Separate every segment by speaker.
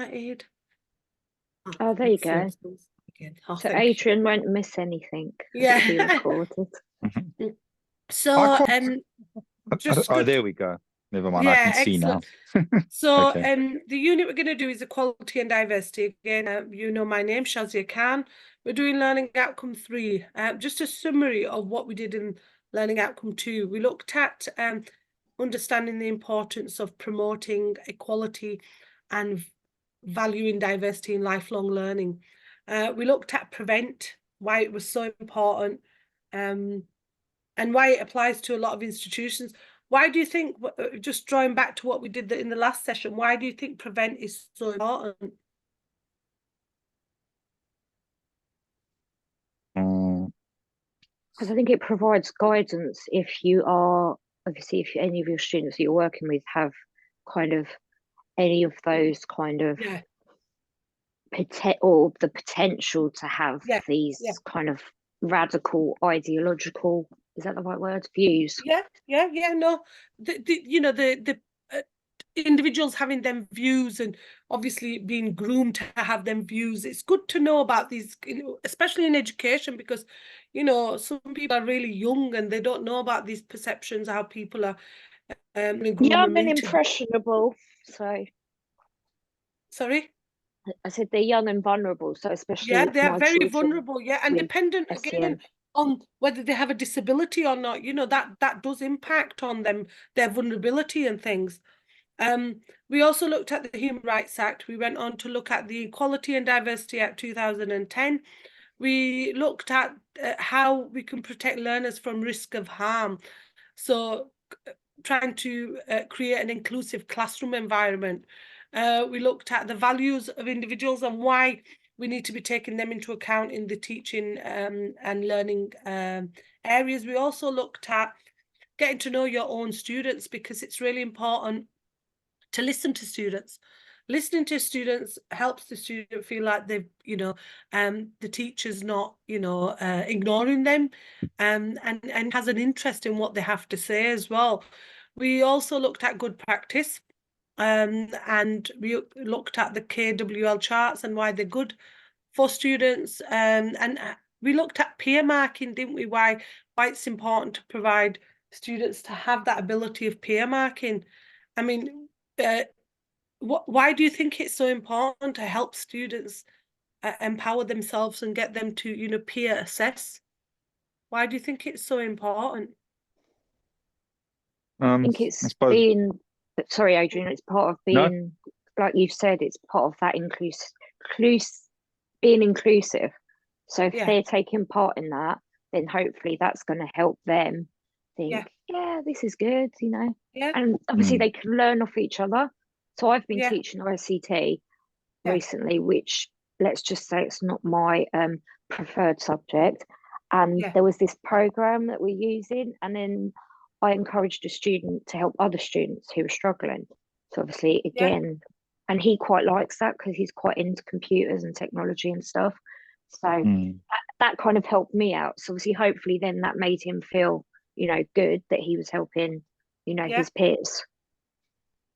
Speaker 1: started.
Speaker 2: Oh, there you go.
Speaker 1: Oh,
Speaker 2: so Adrian won't miss anything.
Speaker 1: Yeah.
Speaker 2: It'll be recorded.
Speaker 1: So
Speaker 3: oh, there we go. Never mind,
Speaker 1: yeah,
Speaker 3: I can see now.
Speaker 1: So
Speaker 3: Okay.
Speaker 1: the unit we're going to do is equality and diversity. Again, you know my name, Shazia Khan. We're doing learning outcome 3. Just a summary of what we did in learning outcome 2. We looked at understanding the importance of promoting equality and valuing diversity in lifelong learning. We looked at prevent, why it was so important, and why it applies to a lot of institutions. Why do you think, just drawing back to what we did in the last session, why do you think prevent is so important?
Speaker 2: Because I think it provides guidance if you are, obviously, if any of your students that you're working with have kind of any of those kind of or the potential to have these kind of radical ideological, is that the right word, views?
Speaker 1: No, you know, the individuals having them views and obviously being groomed to have them views. It's good to know about these, especially in education, because some people are really young and they don't know about these perceptions, how people are
Speaker 2: young and impressionable. So
Speaker 1: sorry,
Speaker 2: I said they're young and vulnerable, so especially
Speaker 1: they're very vulnerable, and dependent again on whether they have a disability or not, that does impact on them, their vulnerability and things. We also looked at the Human Rights Act. We went on to look at the Equality and Diversity Act 2010. We looked at how we can protect learners from risk of harm. So trying to create an inclusive classroom environment. We looked at the values of individuals and why we need to be taking them into account in the teaching and learning areas. We also looked at getting to know your own students, because it's really important to listen to students. Listening to students helps the student feel like they've, the teacher's not, ignoring them, and has an interest in what they have to say as well. We also looked at good practice, and we looked at the KWL charts and why they're good for students, and we looked at peer marking, didn't we? Why it's important to provide students to have that ability of peer marking. I mean, why do you think it's so important to help students empower themselves and get them to, peer assess? Why do you think it's so important?
Speaker 2: I think it's being, sorry, Adrian, it's part of being, like you've said, it's part of that being inclusive. So if they're taking part in that, then hopefully that's going to help them think, this is good, and obviously they can learn off each other. So I've been teaching ICT recently, which, let's just say, it's not my preferred subject. And there was this program that we're using, and then I encouraged a student to help other students who were struggling. So obviously, again, and he quite likes that because he's quite into computers and technology and stuff. So that kind of helped me out. So obviously, hopefully then that made him feel, good that he was helping, his peers.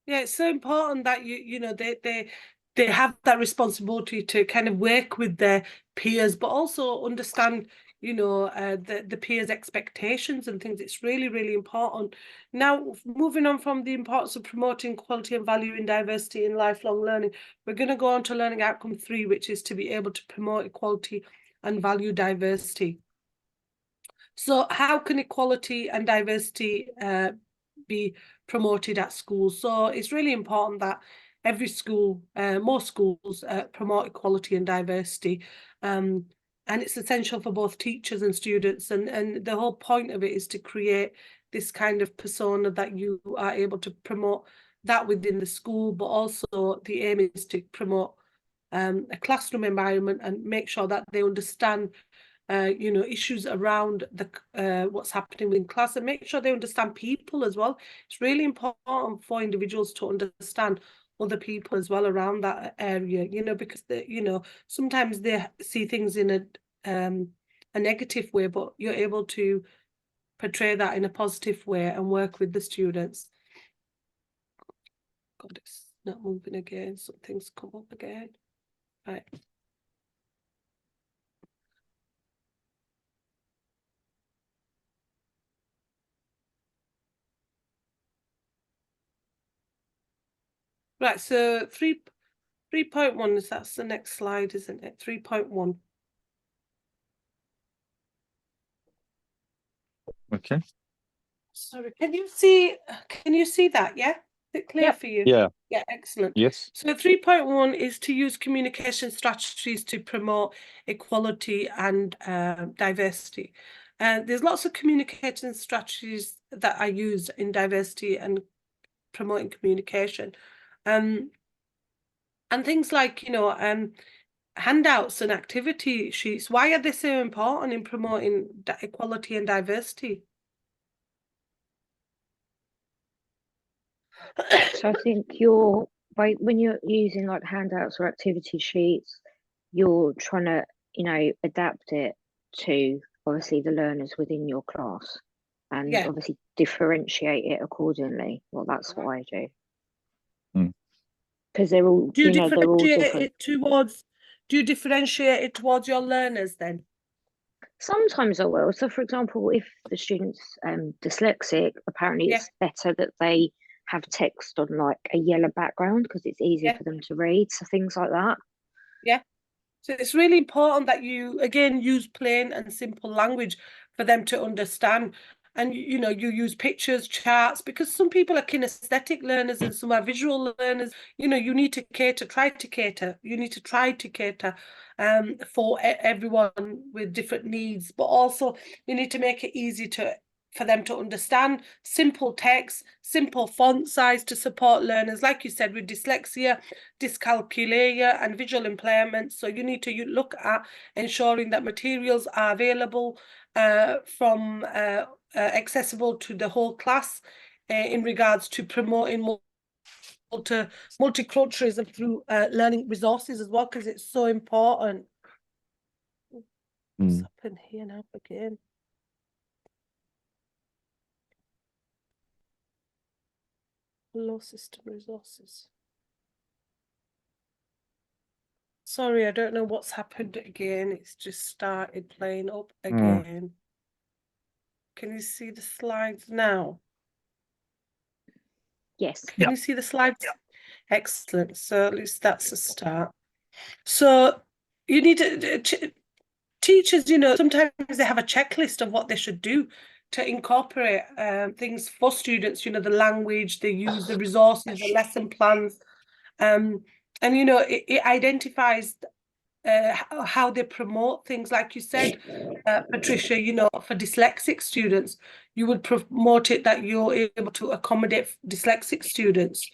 Speaker 1: Yeah, it's so important that they have that responsibility to kind of work with their peers, but also understand, the peers' expectations and things. It's really, really important. Now, moving on from the importance of promoting quality and valuing diversity in lifelong learning, we're going to go on to learning outcome 3, which is to be able to promote equality and value diversity. So how can equality and diversity be promoted at schools? So it's really important that every school, most schools, promote equality and diversity. And it's essential for both teachers and students. And the whole point of it is to create this kind of persona that you are able to promote that within the school, but also the aim is to promote a classroom environment and make sure that they understand issues around the what's happening in class, and make sure they understand people as well. It's really important for individuals to understand other people as well around that area, because sometimes they see things in a negative way, but you're able to portray that in a positive way and work with the students. God, it's not moving again. Something's come up again. Right. Right, so 3.1 is that's the next slide, isn't it? 3.1.
Speaker 3: Okay.
Speaker 1: Sorry, can you see that? Yeah? Is it clear for you?
Speaker 3: Yeah.
Speaker 1: Yeah, excellent.
Speaker 3: Yes.
Speaker 1: So 3.1 is to use communication strategies to promote equality and diversity. And there's lots of communication strategies that I use in diversity and promoting communication. And things like, handouts and activity sheets. Why are they so important in promoting equality and diversity?
Speaker 2: So I think when you're using like handouts or activity sheets, you're trying to, adapt it to obviously the learners within your class and obviously differentiate it accordingly. Well, that's what I do. Because they're all,
Speaker 1: they're all
Speaker 2: different.
Speaker 1: Do you differentiate it towards your learners then?
Speaker 2: Sometimes I will. So, for example, if the student's dyslexic, apparently it's better that they have text on like a yellow background because it's easier for them to read. So things like that.
Speaker 1: Yeah. So it's really important that you, again, use plain and simple language for them to understand. And, you use pictures, charts, because some people are kinesthetic learners and some are visual learners. You need to try to cater for everyone with different needs, but also you need to make it easy for them to understand, simple text, simple font size to support learners, like you said, with dyslexia, dyscalculia and visual impairment. So you need to look at ensuring that materials are available from accessible to the whole class in regards to promoting multiculturalism through learning resources as well, because it's so important. What's happened here now again? Low system resources. Sorry, I don't know what's happened again. It's just started playing up again. Can you see the slides now?
Speaker 2: Yes.
Speaker 1: Can you see the slides? Excellent. So at least that's a start. So you need to, teachers, sometimes they have a checklist of what they should do to incorporate things for students, the language, they use the resources, the lesson plans. And, it identifies how they promote things, like you said, Patricia, for dyslexic students, you would promote it that you're able to accommodate dyslexic students.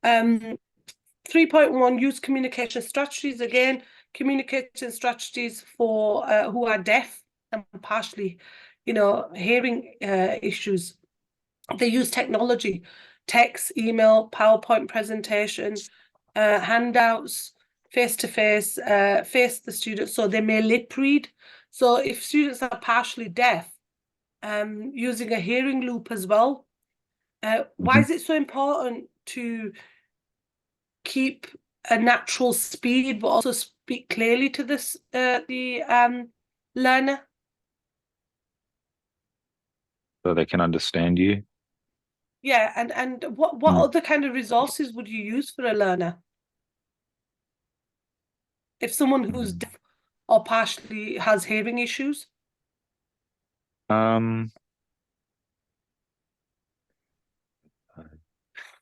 Speaker 1: 3.1, use communication strategies. Again, communication strategies for who are deaf and partially, hearing issues. They use technology, text, email, PowerPoint presentations, handouts, face-to-face, face the students, so they may lip read. So if students are partially deaf, using a hearing loop as well. Why is it so important to keep a natural speed, but also speak clearly to the learner?
Speaker 3: So they can understand you.
Speaker 1: Yeah, and what other kind of resources would you use for a learner? If someone who's deaf or partially has hearing issues?
Speaker 2: I'd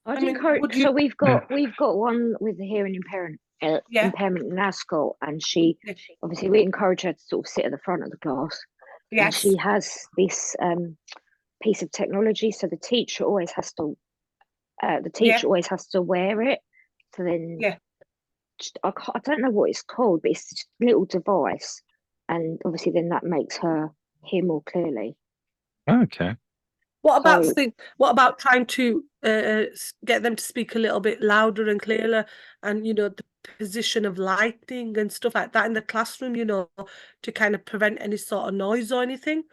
Speaker 2: encourage. So we've got one with the hearing impairment in our school, and she obviously we encourage her to sort of sit at the front of the class. Yes. And she has this piece of technology, so the teacher always has to wear it. So then I don't know what it's called, but it's just a little device, and obviously then that makes her hear more clearly.
Speaker 3: Okay.
Speaker 1: What about trying to get them to speak a little bit louder and clearer, and the position of lighting and stuff like that in the classroom, to kind of prevent any sort of noise or anything?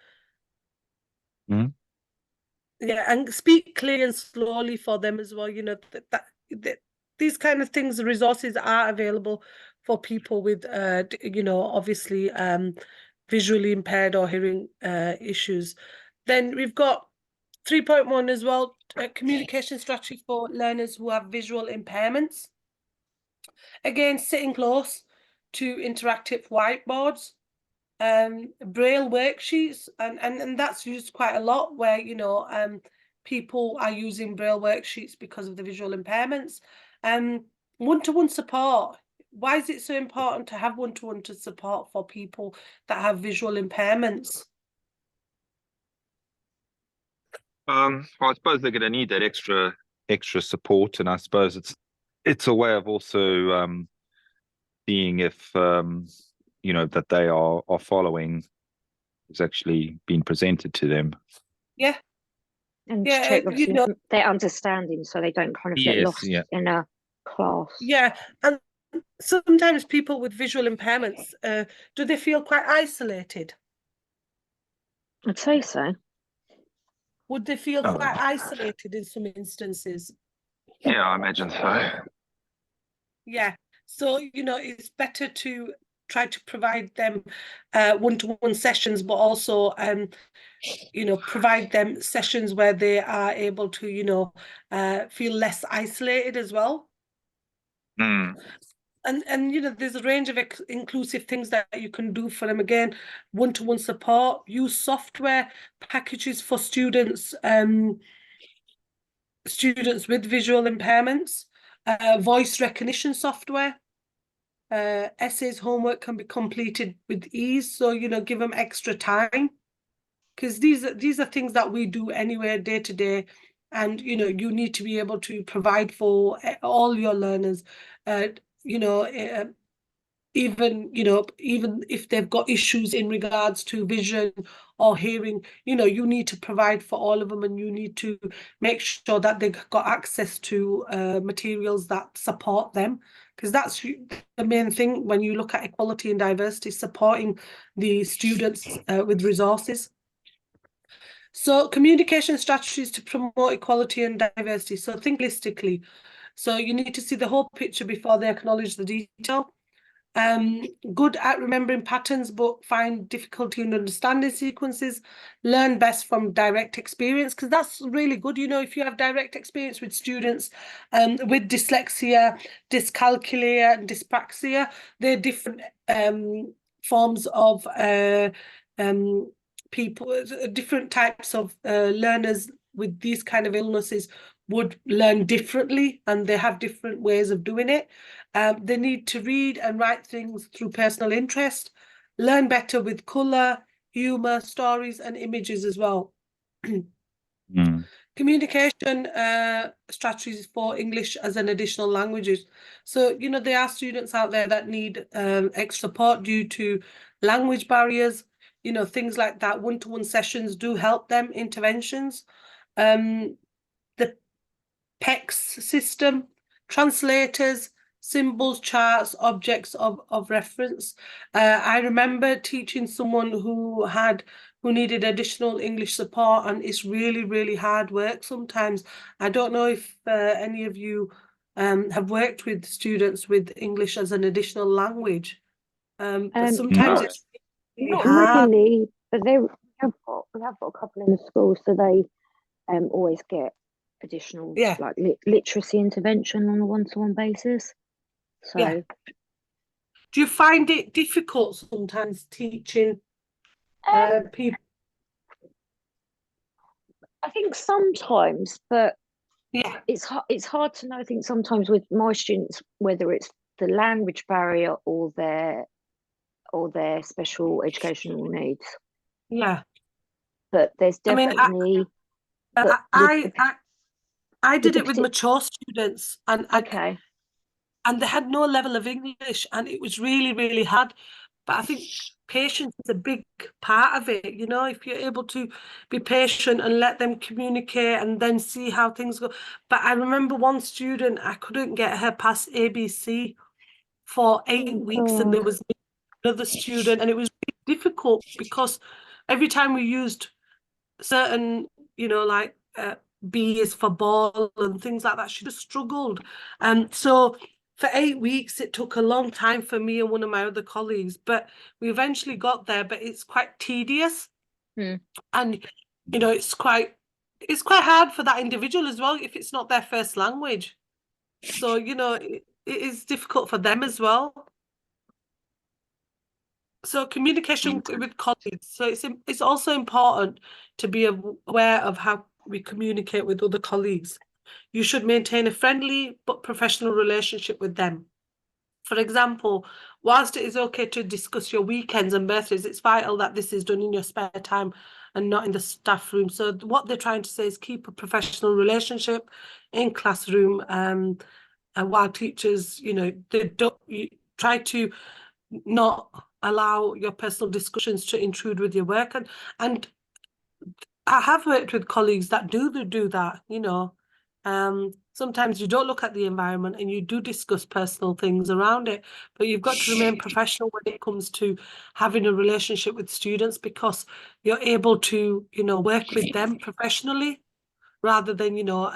Speaker 1: Yeah, and speak clearly and slowly for them as well, that these kind of things, the resources are available for people with, you know, obviously visually impaired or hearing issues. Then we've got 3.1 as well, communication strategy for learners who have visual impairments. Again, sitting close to interactive whiteboards, braille worksheets, and that's used quite a lot where, you know, people are using braille worksheets because of the visual impairments. One-to-one support. Why is it so important to have one-to-one support for people that have visual impairments?
Speaker 3: Well, I suppose they're going to need that extra support, and I suppose it's a way of also seeing if you know, that they are following is actually being presented to them.
Speaker 1: Yeah.
Speaker 2: And to check, you know, their understanding, so they don't kind of get lost in a class.
Speaker 1: Yeah, and sometimes people with visual impairments, do they feel quite isolated?
Speaker 2: I'd say so.
Speaker 1: Would they feel quite isolated in some instances?
Speaker 3: Yeah, I imagine so.
Speaker 1: Yeah, so, you know, it's better to try to provide them one-to-one sessions, but also, you know, provide them sessions where they are able to, you know, feel less isolated as well. And you know, there's a range of inclusive things that you can do for them. Again, one-to-one support, use software packages for students, students with visual impairments, voice recognition software. Essays, homework can be completed with ease. So, you know, give them extra time, because these are things that we do anyway, day to day. And, you know, you need to be able to provide for all your learners, you know, even, you know, even if they've got issues in regards to vision or hearing, you know, you need to provide for all of them, and you need to make sure that they've got access to materials that support them, because that's the main thing when you look at equality and diversity, supporting the students with resources. So communication strategies to promote equality and diversity. So think holistically. So you need to see the whole picture before they acknowledge the detail. Good at remembering patterns, but find difficulty in understanding sequences. Learn best from direct experience, because that's really good. You know, if you have direct experience with students with dyslexia, dyscalculia, and dyspraxia, they're different forms of people, different types of learners with these kind of illnesses would learn differently, and they have different ways of doing it. They need to read and write things through personal interest, learn better with colour, humour, stories and images as well. Communication strategies for English as an additional languages. So, you know, there are students out there that need extra support due to language barriers, you know, things like that. One-to-one sessions do help them, interventions. The PECS system, translators, symbols, charts, objects of reference. I remember teaching someone who needed additional English support, and it's really, really hard work sometimes. I don't know if any of you have worked with students with English as an additional language, but sometimes it's really
Speaker 2: not
Speaker 1: hard.
Speaker 2: really, but we have got a couple in the school, so they always get additional like literacy intervention on a one-to-one basis. So
Speaker 1: do you find it difficult sometimes teaching people?
Speaker 2: I think sometimes, but it's hard to know. I think sometimes with my students, whether it's the language barrier or their special educational needs.
Speaker 1: Yeah,
Speaker 2: but there's definitely.
Speaker 1: I did it with mature students, and and they had no level of English, and it was really, really hard. But I think patience is a big part of it. You know, if you're able to be patient and let them communicate and then see how things go. But I remember one student, I couldn't get her past ABC for 8 weeks, and there was another student, and it was really difficult because every time we used certain, you know, like B is for ball and things like that. She just struggled. So for 8 weeks, it took a long time for me and one of my other colleagues, but we eventually got there, but it's quite tedious. And, you know, it's quite hard for that individual as well if it's not their first language. So, you know, it is difficult for them as well. So communication with colleagues. So it's also important to be aware of how we communicate with other colleagues. You should maintain a friendly but professional relationship with them. For example, whilst it is okay to discuss your weekends and birthdays, it's vital that this is done in your spare time and not in the staff room. So what they're trying to say is keep a professional relationship in classroom, and while teachers, you know, you try to not allow your personal discussions to intrude with your work. And I have worked with colleagues that do that, you know. Sometimes you don't look at the environment and you do discuss personal things around it, but you've got to remain professional when it comes to having a relationship with students, because you're able to, you know, work with them professionally rather than, you know,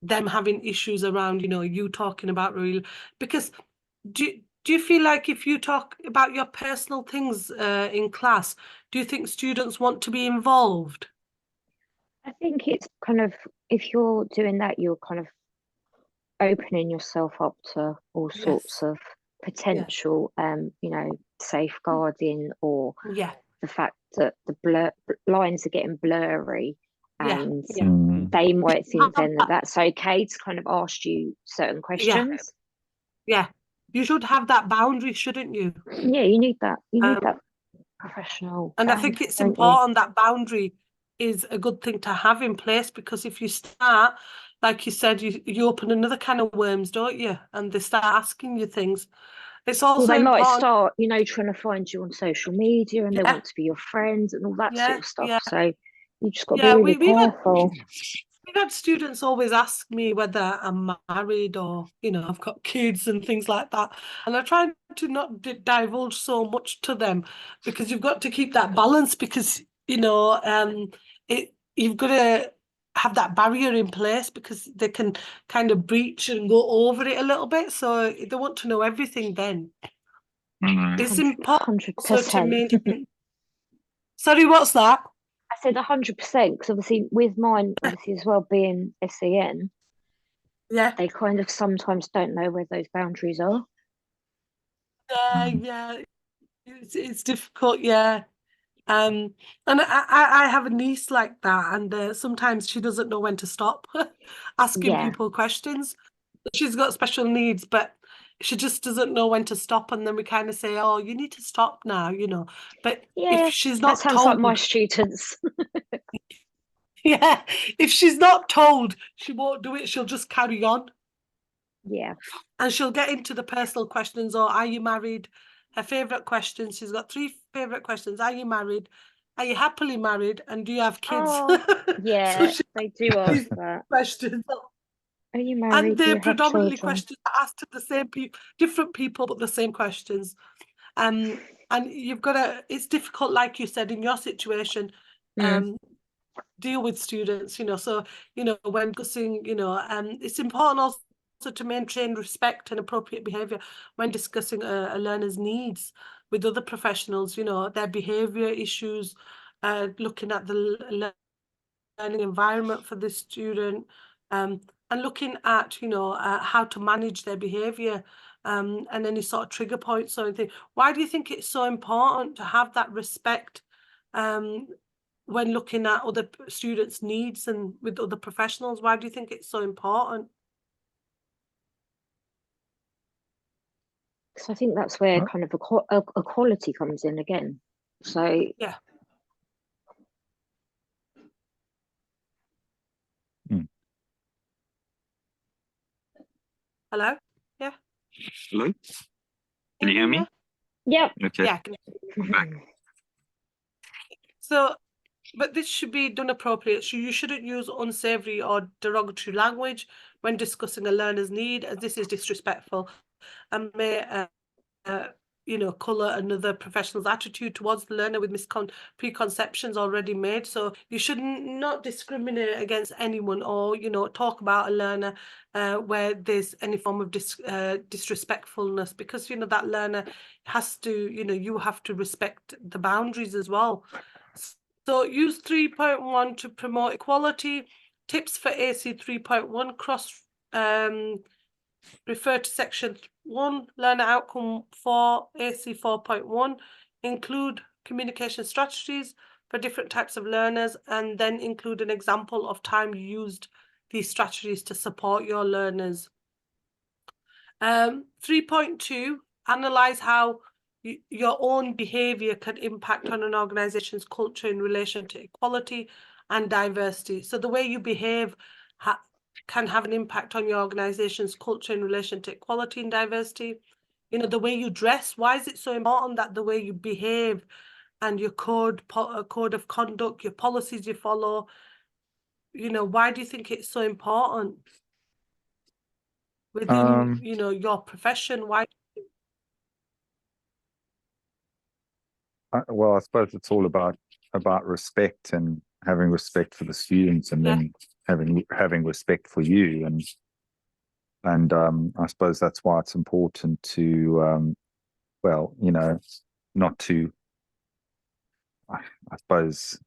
Speaker 1: them having issues around, you know, you talking about real, because do you feel like if you talk about your personal things in class, do you think students want to be involved?
Speaker 2: I think it's kind of, if you're doing that, you're kind of opening yourself up to all sorts of potential, you know, safeguarding, or the fact that the lines are getting blurry, and they might think then that that's okay to kind of ask you certain questions.
Speaker 1: You should have that boundary, shouldn't you?
Speaker 2: Yeah, you need that. You need that professional.
Speaker 1: And I think it's important that boundary is a good thing to have in place, because if you start, like you said, you open another can of worms, don't you? And they start asking you things. It's also
Speaker 2: they
Speaker 1: important.
Speaker 2: might start, you know, trying to find you on social media, and they want to be your friends and all that sort of stuff. So you just got to be really careful.
Speaker 1: We've had students always ask me whether I'm married or, you know, I've got kids and things like that. And I try to not divulge so much to them, because you've got to keep that balance, because, you know, you've got to have that barrier in place, because they can kind of breach and go over it a little bit. So they want to know everything then. It's important also to maintain. Sorry, what's that?
Speaker 2: I said 100%, because obviously with mine, obviously as well being SEN, they kind of sometimes don't know where those boundaries are.
Speaker 1: It's difficult, and I have a niece like that, and sometimes she doesn't know when to stop asking people questions. She's got special needs, but she just doesn't know when to stop, and then we kind of say, oh, you need to stop now, you know. But if she's not
Speaker 2: that sounds like my students.
Speaker 1: If she's not told, she won't do it. She'll just carry on. And she'll get into the personal questions, or are you married? Her favorite questions. She's got 3 favorite questions. Are you married? Are you happily married? And do you have kids?
Speaker 2: So they do ask that.
Speaker 1: Questions.
Speaker 2: Are you married?
Speaker 1: And they're predominantly questions asked to the same people, different people, but the same questions. And you've got to, it's difficult, like you said, in your situation, deal with students, you know. So, you know, when discussing, you know, it's important also to maintain respect and appropriate behaviour when discussing a learner's needs with other professionals, you know, their behaviour issues, looking at the learning environment for the student, and looking at, you know, how to manage their behaviour, and any sort of trigger points or anything. Why do you think it's so important to have that respect when looking at other students' needs and with other professionals? Why do you think it's so important?
Speaker 2: So I think that's where kind of equality comes in again. So
Speaker 1: Hello?
Speaker 3: Hello? Can you hear me?
Speaker 2: Yep.
Speaker 3: Okay. I'm back.
Speaker 1: So, but this should be done appropriately. So you shouldn't use unsavoury or derogatory language when discussing a learner's need, as this is disrespectful and may, colour another professional's attitude towards the learner with preconceptions already made. So you should not discriminate against anyone, or talk about a learner where there's any form of disrespectfulness, because that learner has to, you have to respect the boundaries as well. So use 3.1 to promote equality. Tips for AC 3.1 refer to section 1, learner outcome 4, AC 4.1. Include communication strategies for different types of learners, and then include an example of time you used these strategies to support your learners. 3.2, analyze how your own behavior can impact on an organization's culture in relation to equality and diversity. So the way you behave can have an impact on your organization's culture in relation to equality and diversity. The way you dress, why is it so important that the way you behave and your code of conduct, your policies you follow, why do you think it's so important within, your profession? Why?
Speaker 3: Well, I suppose it's all about respect, and having respect for the students, and then having respect for you, and I suppose that's why it's important to not to, I suppose,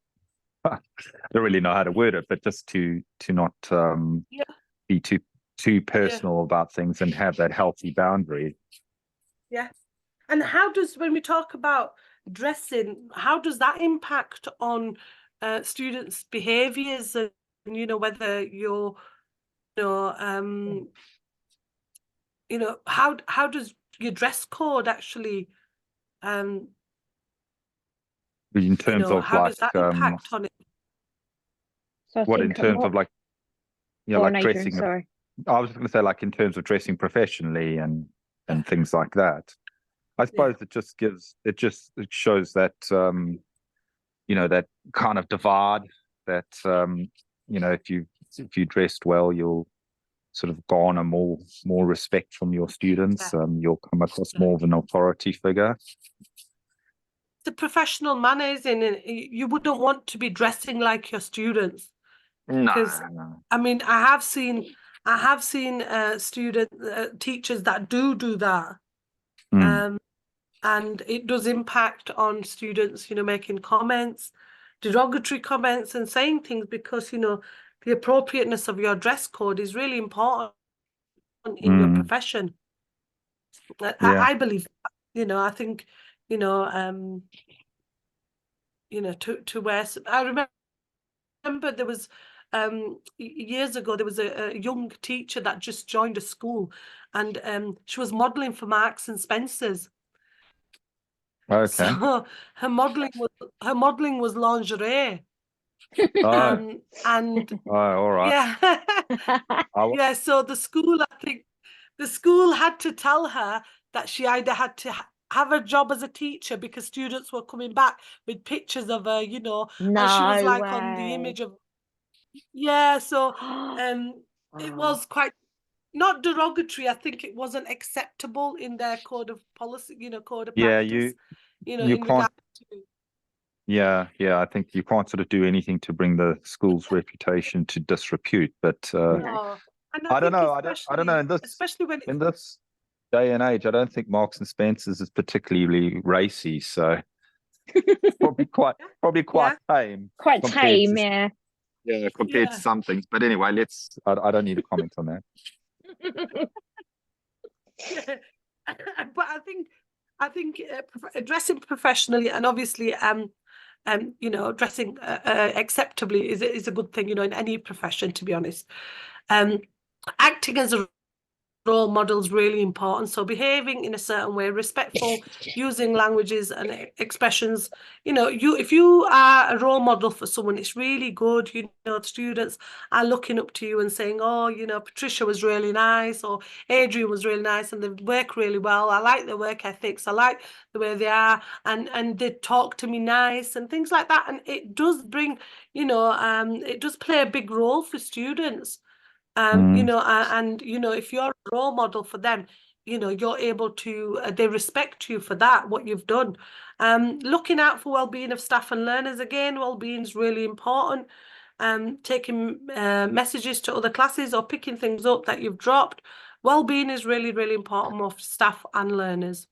Speaker 3: I don't really know how to word it, but just to not be too personal about things, and have that healthy boundary.
Speaker 1: Yeah. And how does, when we talk about dressing, how does that impact on students' behaviors, and whether you're how does your dress code actually
Speaker 3: in terms of
Speaker 1: how
Speaker 3: like
Speaker 1: does that impact on it?
Speaker 2: So
Speaker 3: what, in terms of like dressing?
Speaker 2: Sorry.
Speaker 3: I was going to say, like, in terms of dressing professionally and things like that. I suppose it shows that that kind of divide, that if you dressed well, you'll sort of garner more respect from your students. You'll come across more of an authority figure.
Speaker 1: The professional manners, you wouldn't want to be dressing like your students. Because I mean, I have seen teachers that do that. And it does impact on students, making comments, derogatory comments, and saying things, because the appropriateness of your dress code is really important in your profession. I believe, I think, to wear. I remember there was years ago, there was a young teacher that just joined a school, and she was modeling for Marks and Spencer's.
Speaker 3: Okay.
Speaker 1: So her modeling was lingerie. And
Speaker 3: all right.
Speaker 1: Yeah. So the school, I think the school had to tell her that she either had to have a job as a teacher, because students were coming back with pictures of her, and she was like on the image of. Yeah, so it was quite not derogatory. I think it wasn't acceptable in their code of policy, code of practice.
Speaker 3: You
Speaker 1: in
Speaker 3: can't.
Speaker 1: regard to.
Speaker 3: Yeah, I think you can't sort of do anything to bring the school's reputation to disrepute. But
Speaker 1: No.
Speaker 3: I don't know. I don't know.
Speaker 1: Especially when
Speaker 3: in this day and age, I don't think Marks and Spencer's is particularly racy. So probably quite tame.
Speaker 2: Quite tame, yeah.
Speaker 3: Yeah, compared to some things. But anyway, I don't need to comment on that.
Speaker 1: But I think dressing professionally, and obviously dressing acceptably is a good thing, in any profession, to be honest. Acting as a role model is really important. So behaving in a certain way, respectful, using languages and expressions. If you are a role model for someone, it's really good. The students are looking up to you and saying, oh, Patricia was really nice, or Adrian was really nice, and they work really well. I like their work ethics. I like the way they are, and they talk to me nice, and things like that. And it does bring, it does play a big role for students. And if you're a role model for them, you know, you're able to, they respect you for that, what you've done. Looking out for well-being of staff and learners. Again, well-being is really important. Taking messages to other classes or picking things up that you've dropped. Well-being is really, really important for staff and learners.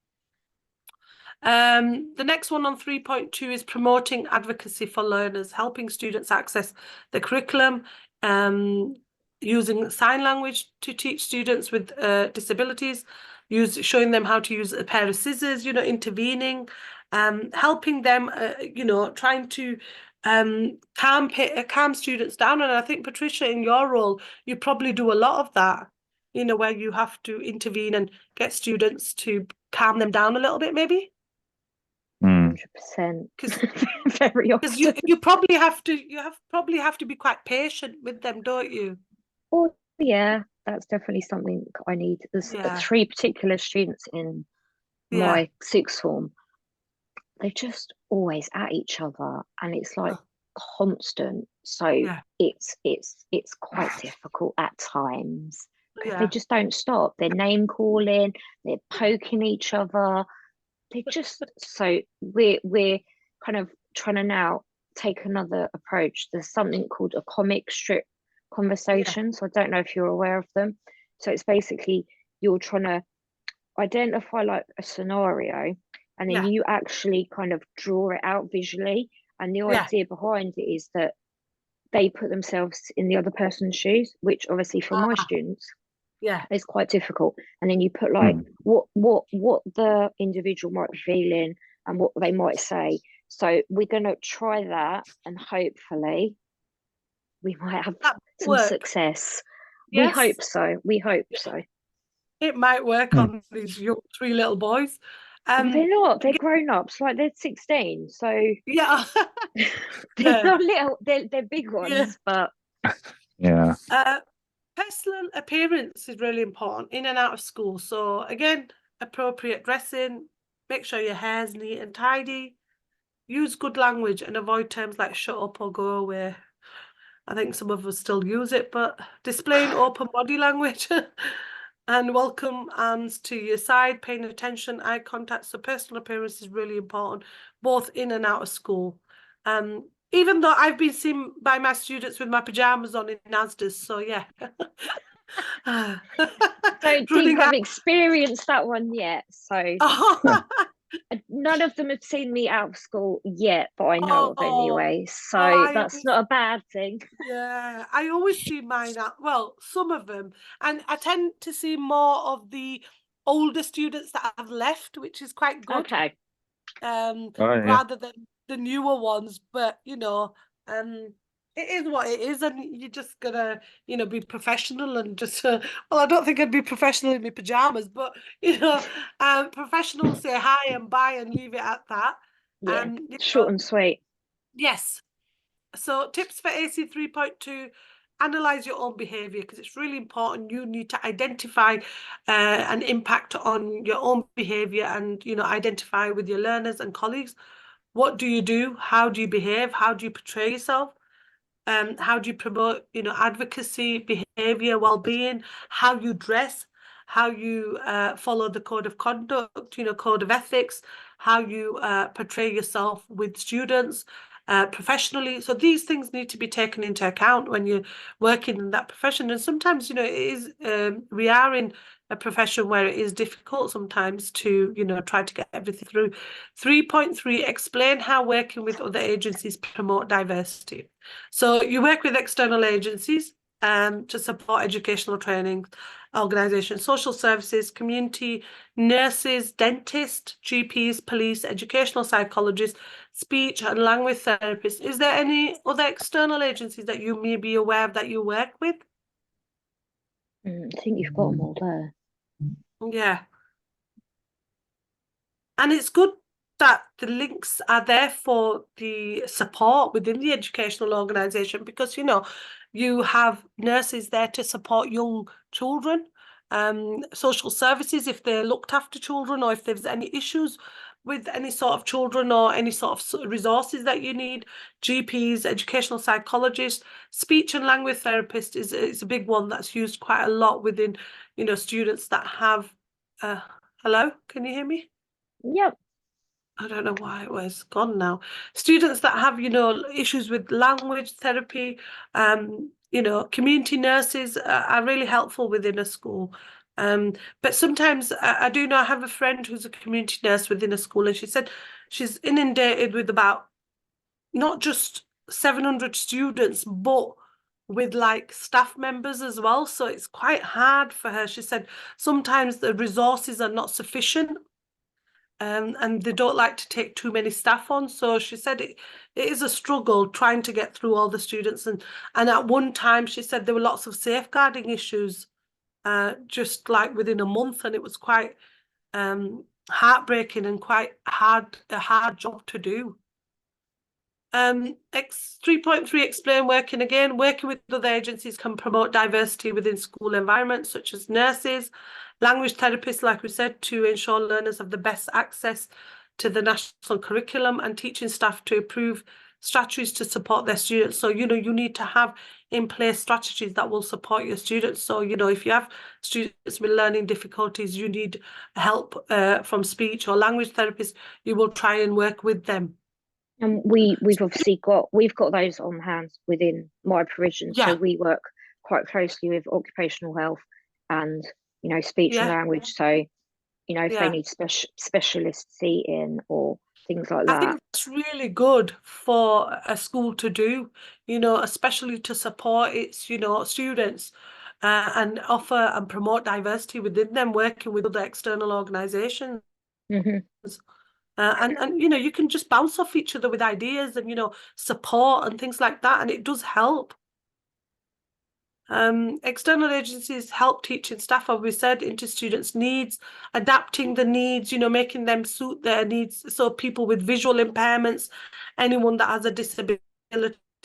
Speaker 1: The next one on 3.2 is promoting advocacy for learners, helping students access the curriculum, using sign language to teach students with disabilities, showing them how to use a pair of scissors, you know, intervening, helping them, you know, trying to calm students down. And I think, Patricia, in your role, you probably do a lot of that, you know, where you have to intervene and get students to calm them down a little bit, maybe.
Speaker 2: 100%. Very often.
Speaker 1: Because you probably have to be quite patient with them, don't you?
Speaker 2: Oh yeah, that's definitely something I need. There's 3 particular students in my sixth form. They're just always at each other, and it's like constant. So it's quite difficult at times. They just don't stop. They're name calling, they're poking each other. They just, so we're kind of trying to now take another approach. There's something called a comic strip conversation. So I don't know if you're aware of them. So it's basically you're trying to identify like a scenario, and then you actually kind of draw it out visually. And the idea behind it is that they put themselves in the other person's shoes, which obviously for my students, it's quite difficult. And then you put like what the individual might be feeling and what they might say. So we're going to try that, and hopefully we might have some success. We hope so.
Speaker 1: It might work on these young 3 little boys.
Speaker 2: They're not. They're grown-ups. Like, they're 16. So they're not little. They're big ones. But
Speaker 1: personal appearance is really important in and out of school. So again, appropriate dressing. Make sure your hair's neat and tidy. Use good language and avoid terms like "shut up" or "go away." I think some of us still use it, but displaying open body language and welcome arms to your side, paying attention, eye contact. So personal appearance is really important, both in and out of school. Even though I've been seen by my students with my pajamas on in ASDAs, so yeah.
Speaker 2: Don't think I've experienced that one yet, so none of them have seen me out of school yet, but I know of anyway, so that's not a bad thing.
Speaker 1: Yeah, I always see mine out, well, some of them, and I tend to see more of the older students that have left, which is quite good.
Speaker 2: Okay.
Speaker 1: Rather than the newer ones, but you know, it is what it is, and you're just gonna, you know, be professional and just well, I don't think I'd be professional in my pajamas, but you know, professional, say hi and bye and leave it at that.
Speaker 2: Short and sweet.
Speaker 1: Yes. So tips for AC 3.2: analyze your own behavior, because it's really important. You need to identify an impact on your own behavior, and you know, identify with your learners and colleagues. What do you do? How do you behave? How do you portray yourself? How do you promote, you know, advocacy, behavior, well-being? How you dress? How you follow the code of conduct, you know, code of ethics? How you portray yourself with students? Professionally. So these things need to be taken into account when you're working in that profession. And sometimes, you know, it is we are in a profession where it is difficult sometimes to, you know, try to get everything through. 3.3, explain how working with other agencies promote diversity. So you work with external agencies to support educational training, organisations, social services, community, nurses, dentists, GPs, police, educational psychologists, speech and language therapists. Is there any other external agencies that you may be aware of that you work with?
Speaker 2: I think you've got them all there.
Speaker 1: Yeah. And it's good that the links are there for the support within the educational organisation, because, you know, you have nurses there to support young children, social services if they're looked after children, or if there's any issues with any sort of children or any sort of resources that you need. GPs, educational psychologists, speech and language therapist is a big one that's used quite a lot within, you know, students that have Hello, can you hear me?
Speaker 2: Yep.
Speaker 1: I don't know why it was gone now. Students that have, issues with language therapy, community nurses are really helpful within a school. But sometimes I do know, I have a friend who's a community nurse within a school, and she said she's inundated with about not just 700 students, but with like staff members as well. So it's quite hard for her. She said sometimes the resources are not sufficient. And they don't like to take too many staff on. So she said it is a struggle trying to get through all the students. And at one time, she said there were lots of safeguarding issues just like within a month. And it was quite heartbreaking and quite a hard job to do. 3.3 explain working again. Working with other agencies can promote diversity within school environments, such as nurses, language therapists, like we said, to ensure learners have the best access to the national curriculum, and teaching staff to approve strategies to support their students. So, you need to have in place strategies that will support your students. So, if you have students with learning difficulties, you need help from speech or language therapists, you will try and work with them.
Speaker 2: And we've obviously got those on hand within my provision.
Speaker 1: Yeah.
Speaker 2: So we work quite closely with occupational health and speech and language. So if they need specialist seating or things like that.
Speaker 1: I think that's really good for a school to do, especially to support its students and offer and promote diversity within them, working with other external organizations.
Speaker 2: Mm-hmm.
Speaker 1: And you can just bounce off each other with ideas and support and things like that, and it does help. External agencies help teaching staff, as we said, into students' needs, adapting the needs, making them suit their needs. So people with visual impairments, anyone that has a disability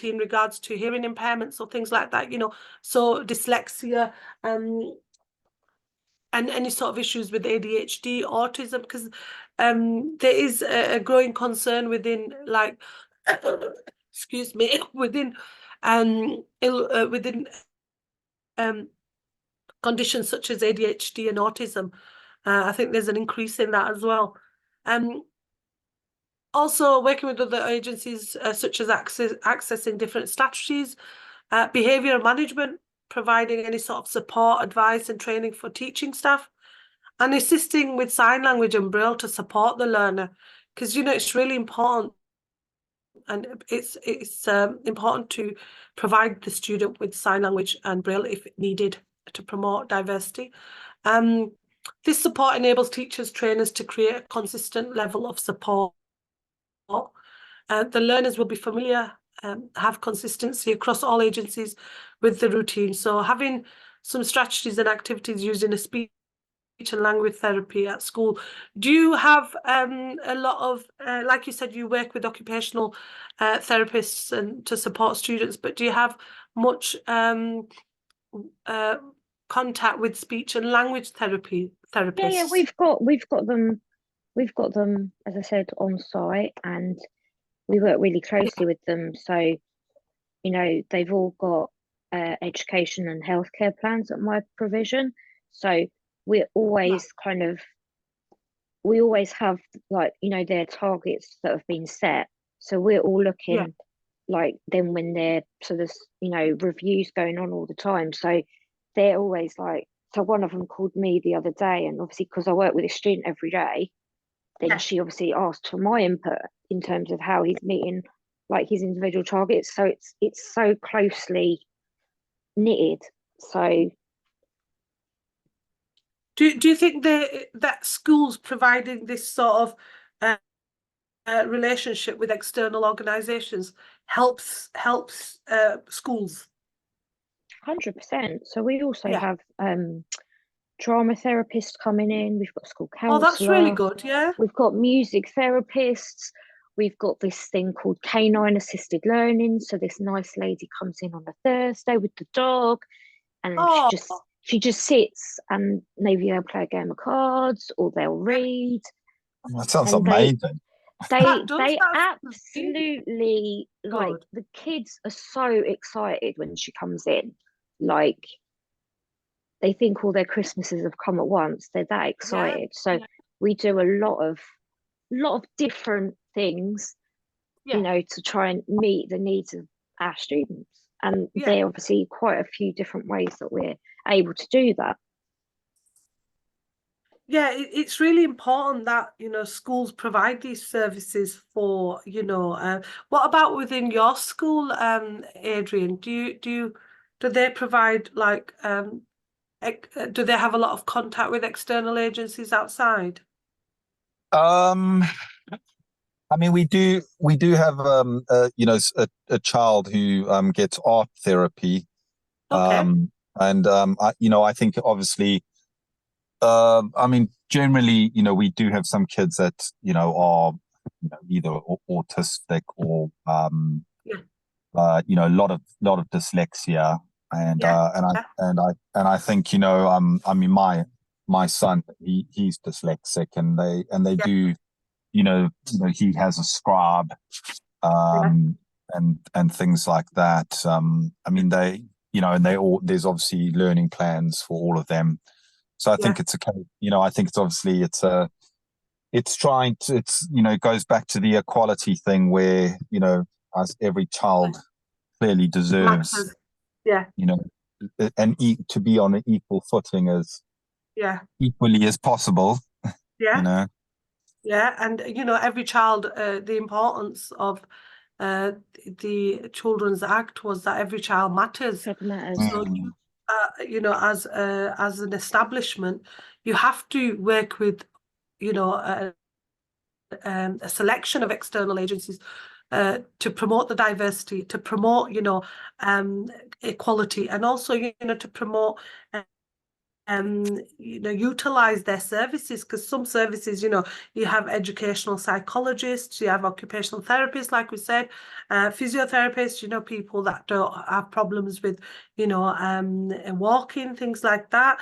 Speaker 1: in regards to hearing impairments or things like that, so dyslexia, and any sort of issues with ADHD, autism, because there is a growing concern within, like, excuse me, within conditions such as ADHD and autism. I think there's an increase in that as well. Also working with other agencies such as accessing different strategies, behavioural management, providing any sort of support, advice and training for teaching staff, and assisting with sign language and Braille to support the learner, because it's really important, and it's important to provide the student with sign language and Braille if needed to promote diversity. This support enables teachers, trainers to create a consistent level of support. The learners will be familiar, have consistency across all agencies with the routine. So having some strategies and activities using a speech and language therapy at school. Do you have a lot of, like you said, you work with occupational therapists and to support students, but do you have much contact with speech and language therapists?
Speaker 2: Yeah, we've got them, as I said, on site, and we work really closely with them. So, they've all got education and healthcare plans at my provision. So we're always we always have, like, their targets that have been set. So we're all looking like them when they're, so there's, reviews going on all the time. So they're always like, so one of them called me the other day, and obviously because I work with a student every day, then she obviously asked for my input in terms of how he's meeting like his individual targets. So it's so closely knitted. So
Speaker 1: do you think that schools providing this sort of relationship with external organizations helps schools?
Speaker 2: 100%. So we also have drama therapists coming in. We've got school counselor.
Speaker 1: Oh, that's really good. Yeah.
Speaker 2: We've got music therapists. We've got this thing called canine assisted learning. So this nice lady comes in on a Thursday with the dog, and she just sits, and maybe they'll play a game of cards or they'll read.
Speaker 4: That sounds amazing.
Speaker 2: They absolutely, like, the kids are so excited when she comes in. Like, they think all their Christmases have come at once. They're that excited. So we do a lot of different things, you know, to try and meet the needs of our students. And there are obviously quite a few different ways that we're able to do that.
Speaker 1: Yeah, it's really important that, you know, schools provide these services for, you know, what about within your school, Adrian? Do they provide like, do they have a lot of contact with external agencies outside?
Speaker 4: I mean, we do have you know, a child who gets art therapy.
Speaker 1: Okay.
Speaker 4: And you know, I think obviously, I mean, generally, you know, we do have some kids that, you know, are, you know, either autistic or you know, a lot of dyslexia, and I think, you know, I mean, my son, he's dyslexic, and they do, you know, he has a scribe, and things like that. I mean, they, you know, and there's obviously learning plans for all of them. So I think it's you know, I think it's obviously you know, it goes back to the equality thing where, you know, as every child clearly deserves, you know, and to be on an equal footing as equally as possible. You know.
Speaker 1: Yeah, and you know, every child, the importance of the Children's Act was that every child matters.
Speaker 2: It matters.
Speaker 1: So you know, as an establishment, you have to work with, you know, a selection of external agencies to promote the diversity, to promote, you know, equality, and also, you know, to promote you know, utilize their services, because some services, you know, you have educational psychologists, you have occupational therapists, like we said, physiotherapists, you know, people that don't have problems with, you know, walking, things like that.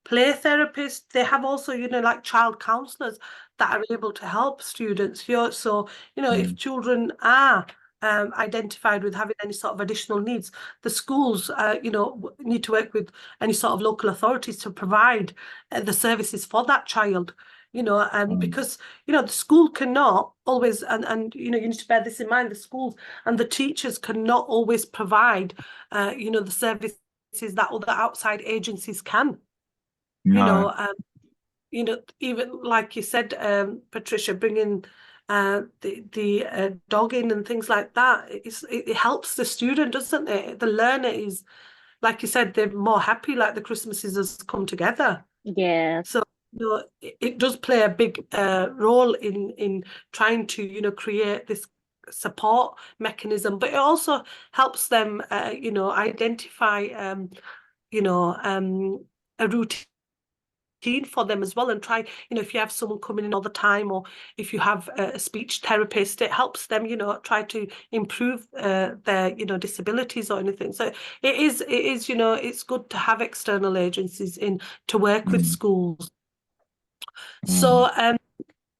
Speaker 1: Play therapists, they have also, you know, like child counselors that are able to help students here. So, you know, if children are identified with having any sort of additional needs, the schools, you know, need to work with any sort of local authorities to provide the services for that child, you know, because, you know, the school cannot always, and you know, you need to bear this in mind, the schools and the teachers cannot always provide, you know, the services that other outside agencies can.
Speaker 4: No.
Speaker 1: You know, even like you said, Patricia, bringing the dog in and things like that, it helps the student, doesn't it? The learner is, like you said, they're more happy, like the Christmases has come together.
Speaker 2: Yeah.
Speaker 1: So, you know, it does play a big role in trying to, you know, create this support mechanism, but it also helps them, you know, identify, you know, a routine for them as well, and try, you know, if you have someone coming in all the time, or if you have a speech therapist, it helps them, you know, try to improve their, you know, disabilities or anything. So it is, you know, it's good to have external agencies in to work with schools. So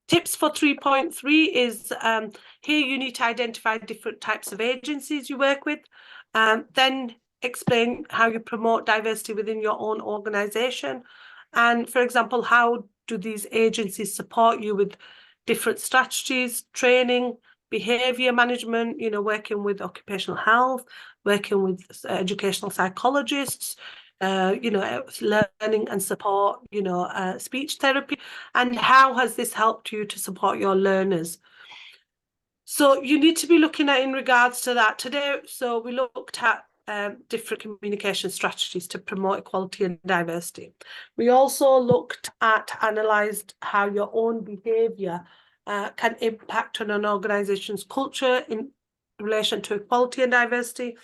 Speaker 1: tips for 3.3 is here you need to identify different types of agencies you work with, then explain how you promote diversity within your own organization. And for example, how do these agencies support you with different strategies, training, behavior management, you know, working with occupational health, working with educational psychologists, you know, learning and support, you know, speech therapy, and how has this helped you to support your learners? So you need to be looking at in regards to that today. So we looked at different communication strategies to promote equality and diversity. We also looked at, analysed how your own behaviour can impact on an organisation's culture in relation to equality and diversity,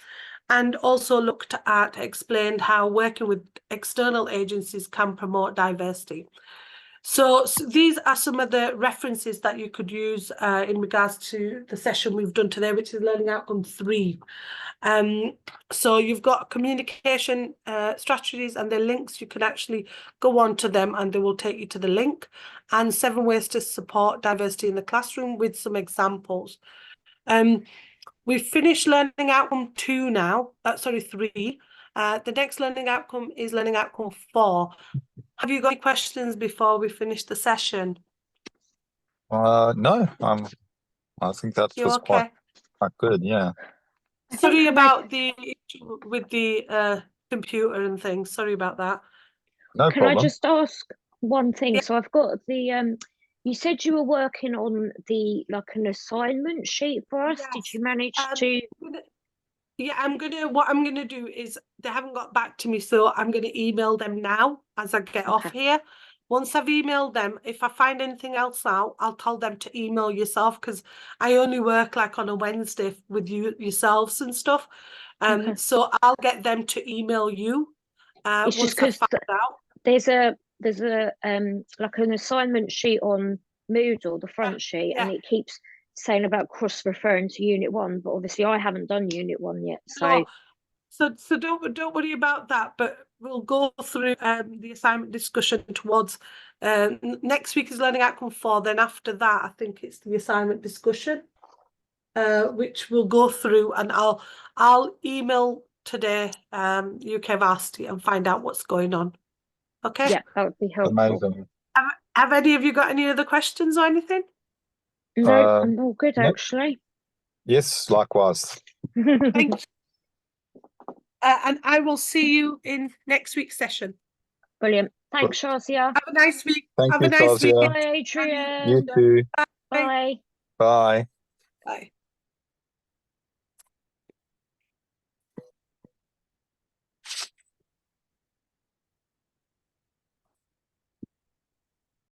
Speaker 1: and also looked at, explained how working with external agencies can promote diversity. So these are some of the references that you could use in regards to the session we've done today, which is Learning Outcome 3. So you've got communication strategies and their links. You can actually go on to them and they will take you to the link, and 7 ways to support diversity in the classroom with some examples. We've finished Learning Outcome 2 now, 3. The next learning outcome is learning outcome 4. Have you got any questions before we finish the session?
Speaker 4: No, I think that was
Speaker 1: Okay?
Speaker 4: quite good. Yeah.
Speaker 1: Sorry about the issue with the computer and things. Sorry about that.
Speaker 4: No
Speaker 2: Can
Speaker 4: problem.
Speaker 2: I just ask one thing?
Speaker 1: Yeah.
Speaker 2: So I've got the you said you were working on the an assignment sheet for us.
Speaker 1: Yes.
Speaker 2: Did you manage to?
Speaker 1: Yeah, what I'm gonna do is they haven't got back to me, so I'm gonna email them now as I get off here. Once I've emailed them, if I find anything else out, I'll tell them to email yourself, because I only work like on a Wednesday with yourselves and stuff. So I'll get them to email you
Speaker 2: It's
Speaker 1: once
Speaker 2: just because
Speaker 1: out.
Speaker 2: there's a like an assignment sheet on Moodle, the front sheet, and it keeps saying about cross-referring to Unit 1, but obviously I haven't done Unit 1 yet, so.
Speaker 1: So don't worry about that, but we'll go through the assignment discussion towards next week is learning outcome 4. Then after that, I think it's the assignment discussion, which we'll go through, and I'll email today UK Varsity and find out what's going on. Okay.
Speaker 2: Yeah, that would be helpful.
Speaker 4: Amazing.
Speaker 1: Have any of you got any other questions or anything?
Speaker 2: No, I'm all good actually.
Speaker 4: Yes, likewise.
Speaker 1: Thanks. And I will see you in next week's session.
Speaker 2: Brilliant. Thanks, Shazia.
Speaker 1: Have a nice week.
Speaker 4: Thank
Speaker 1: Have
Speaker 4: you,
Speaker 1: a nice week.
Speaker 4: Shazia.
Speaker 2: Bye, Adrian.
Speaker 4: You too.
Speaker 2: Bye.
Speaker 4: Bye.
Speaker 1: Bye.